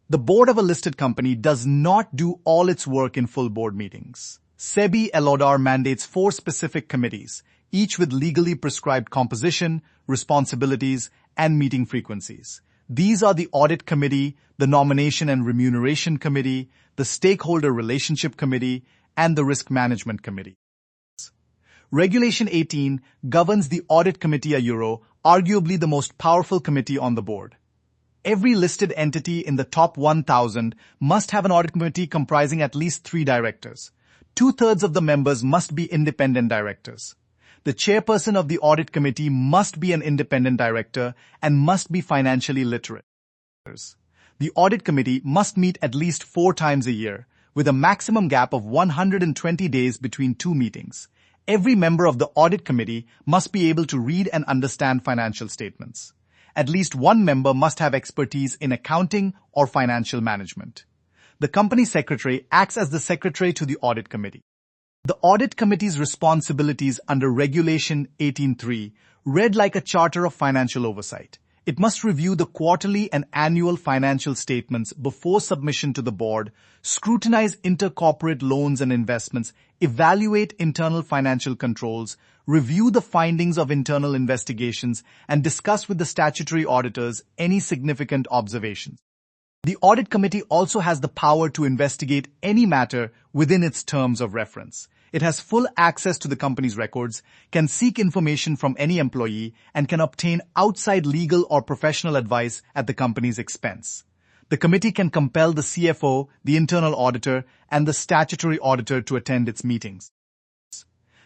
The board of a listed company does not do all its work in full board meetings. SEBI LODR mandates 4 specific committees, each with legally prescribed composition, responsibilities, and meeting frequencies. These are the Audit Committee, the Nomination and Remuneration Committee, the Stakeholder Relationship Committee, and the Risk Management Committee. Regulation 18 governs the Audit Committee Euro, arguably the most powerful committee on the board. Every listed entity in the top 1,000 must have an audit committee comprising at least 3 directors. 2/3 of the members must be independent directors. The chairperson of the audit committee must be an independent director and must be financially literate. The audit committee must meet at least 4 times a year, with a maximum gap of 120 days between 2 meetings. Every member of the audit committee must be able to read and understand financial statements. At least one member must have expertise in accounting or financial management. The company secretary acts as the secretary to the audit committee. The audit committee's responsibilities under Regulation 18(3) read like a charter of financial oversight. It must review the quarterly and annual financial statements before submission to the board, scrutinize intercorporate loans and investments, evaluate internal financial controls, review the findings of internal investigations, and discuss with the statutory auditors any significant observations. The audit committee also has the power to investigate any matter within its terms of reference. It has full access to the company's records, can seek information from any employee, and can obtain outside legal or professional advice at the company's expense. The committee can compel the CFO, the internal auditor, and the statutory auditor to attend its meetings.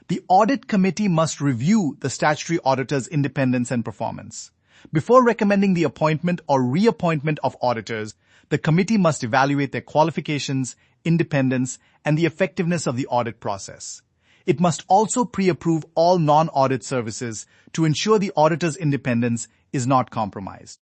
The audit committee must review the statutory auditor's independence and performance. Before recommending the appointment or reappointment of auditors, the committee must evaluate their qualifications, independence, and the effectiveness of the audit process. It must also pre-approve all non-audit services to ensure the auditor's independence is not compromised.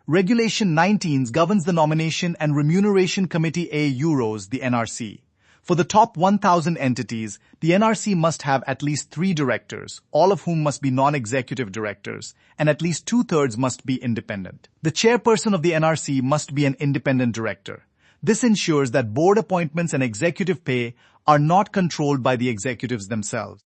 Regulation 19 governs the Nomination and Remuneration Committee A Euros, the NRC. For the top 1,000 entities, the NRC must have at least 3 directors, all of whom must be non-executive directors, and at least 2/3 must be independent. The chairperson of the NRC must be an independent director. This ensures that board appointments and executive pay are not controlled by the executives themselves.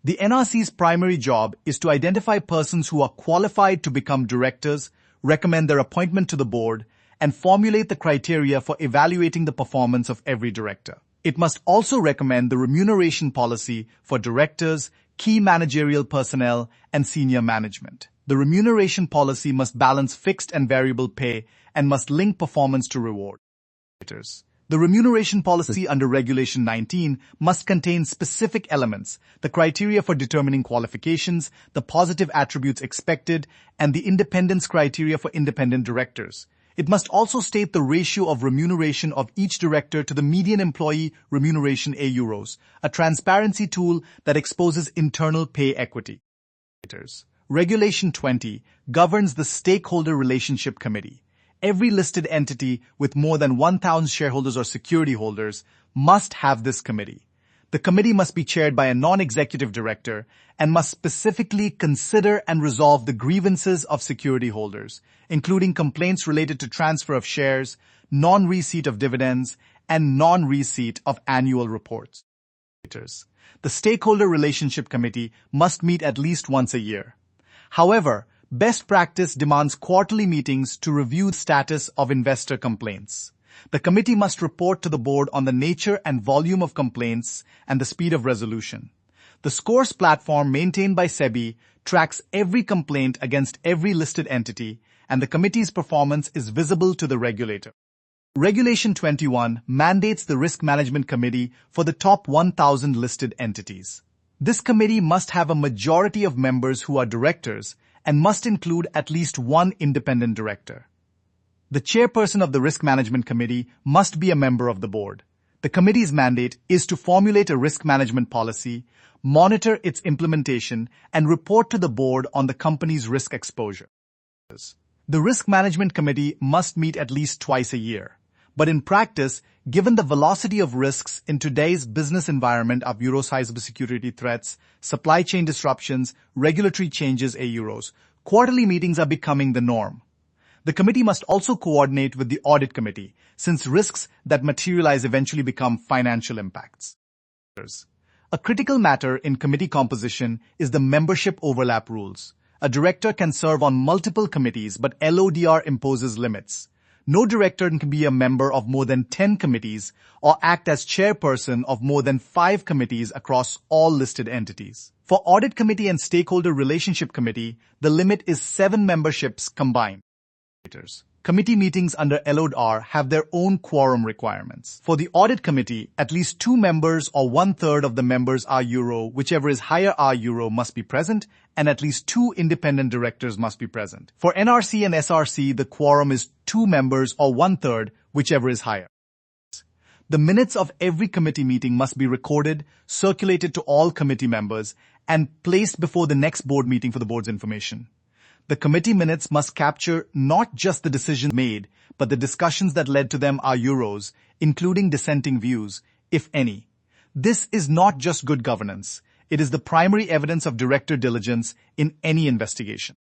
The NRC's primary job is to identify persons who are qualified to become directors, recommend their appointment to the board, and formulate the criteria for evaluating the performance of every director. It must also recommend the remuneration policy for directors, key managerial personnel, and senior management. The remuneration policy must balance fixed and variable pay and must link performance to reward. The remuneration policy under Regulation 19 must contain specific elements, the criteria for determining qualifications, the positive attributes expected, and the independence criteria for independent directors. It must also state the ratio of remuneration of each director to the median employee remuneration A Euros, a transparency tool that exposes internal pay equity. Regulation 20 governs the Stakeholder Relationship Committee. Every listed entity with more than 1,000 shareholders or security holders must have this committee. The committee must be chaired by a non-executive director and must specifically consider and resolve the grievances of security holders, including complaints related to transfer of shares, non-receipt of dividends, and non-receipt of annual reports. The Stakeholder Relationship Committee must meet at least once a year. However, best practice demands quarterly meetings to review the status of investor complaints. The committee must report to the board on the nature and volume of complaints and the speed of resolution. The Scores platform maintained by SEBI tracks every complaint against every listed entity, and the committee's performance is visible to the regulator. Regulation 21 mandates the Risk Management Committee for the top 1,000 listed entities. This committee must have a majority of members who are directors and must include at least one independent director. The chairperson of the Risk Management Committee must be a member of the board. The committee's mandate is to formulate a risk management policy, monitor its implementation, and report to the board on the company's risk exposure. The Risk Management Committee must meet at least twice a year. But in practice, given the velocity of risks in today's business environment of Euro cybersecurity threats, supply chain disruptions, regulatory changes, Euros, quarterly meetings are becoming the norm. The committee must also coordinate with the audit committee, since risks that materialize eventually become financial impacts. A critical matter in committee composition is the membership overlap rules. A director can serve on multiple committees, but LODR imposes limits. No director can be a member of more than 10 committees or act as chairperson of more than 5 committees across all listed entities. For Audit Committee and Stakeholder Relationship Committee, the limit is 7 memberships combined. Committee meetings under LODR have their own quorum requirements. For the Audit Committee, at least 2 members or 1/3 of the members are euro, whichever is higher are euro, must be present, and at least 2 independent directors must be present. For NRC and SRC, the quorum is 2 members or 1/3, whichever is higher. The minutes of every committee meeting must be recorded, circulated to all committee members, and placed before the next board meeting for the board's information. The committee minutes must capture not just the decisions made, but the discussions that led to them are euros, including dissenting views, if any. This is not just good governance. It is the primary evidence of director diligence in any investigation.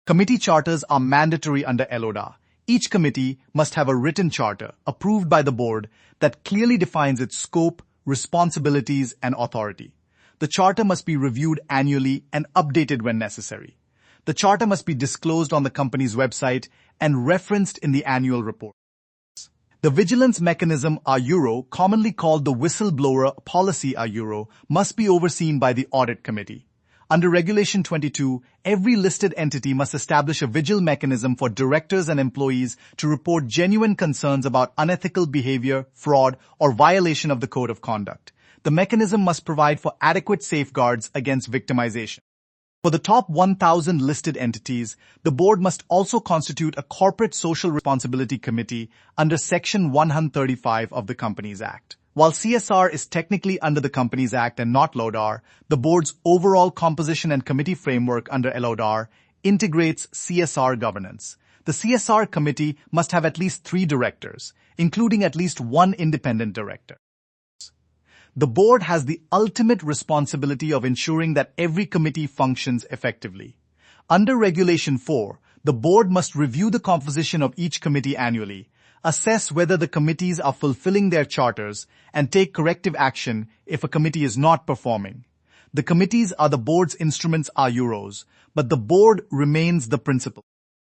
Committee charters are mandatory under LODR. Each committee must have a written charter approved by the board that clearly defines its scope, responsibilities, and authority. The charter must be reviewed annually and updated when necessary. The charter must be disclosed on the company's website and referenced in the annual report. The vigilance mechanism euro, commonly called the whistleblower policy euro, must be overseen by the Audit Committee. Under Regulation 22, every listed entity must establish a vigil mechanism for directors and employees to report genuine concerns about unethical behavior, fraud, or violation of the code of conduct. The mechanism must provide for adequate safeguards against victimization. For the top 1,000 listed entities, the board must also constitute a corporate social responsibility committee under Section 135 of the Companies Act. While CSR is technically under the Companies Act and not LODR, the board's overall composition and committee framework under LODR integrates CSR governance. The CSR committee must have at least 3 directors, including at least 1 independent director. The board has the ultimate responsibility of ensuring that every committee functions effectively. Under Regulation 4, the board must review the composition of each committee annually, assess whether the committees are fulfilling their charters, and take corrective action if a committee is not performing. The committees are the board's instruments euros, but the board remains the principal.